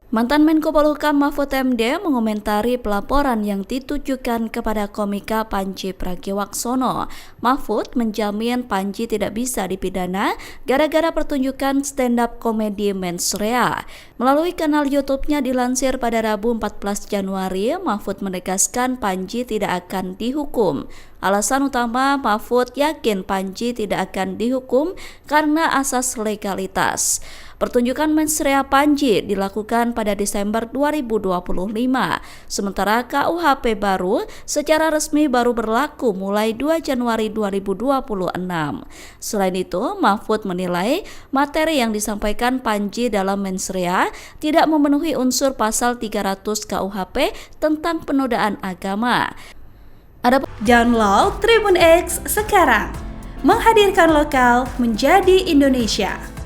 Mantan Menko Polhukam Mahfud MD mengomentari pelaporan yang ditujukan kepada komika Panji Pragiwaksono. Mahfud menjamin Panji tidak bisa dipidana gara-gara pertunjukan stand-up komedi Mensrea. Melalui kanal YouTube-nya dilansir pada Rabu 14 Januari, Mahfud menegaskan Panji tidak akan dihukum. Alasan utama Mahfud yakin Panji tidak akan dihukum karena asas legalitas. Pertunjukan Mensrea Panji dilakukan pada Desember 2025, sementara KUHP baru secara resmi baru berlaku mulai 2 Januari 2026. Selain itu, Mahfud menilai materi yang disampaikan Panji dalam Mensrea tidak memenuhi unsur pasal 300 KUHP tentang penodaan agama. Download Tribun X sekarang, menghadirkan lokal menjadi Indonesia.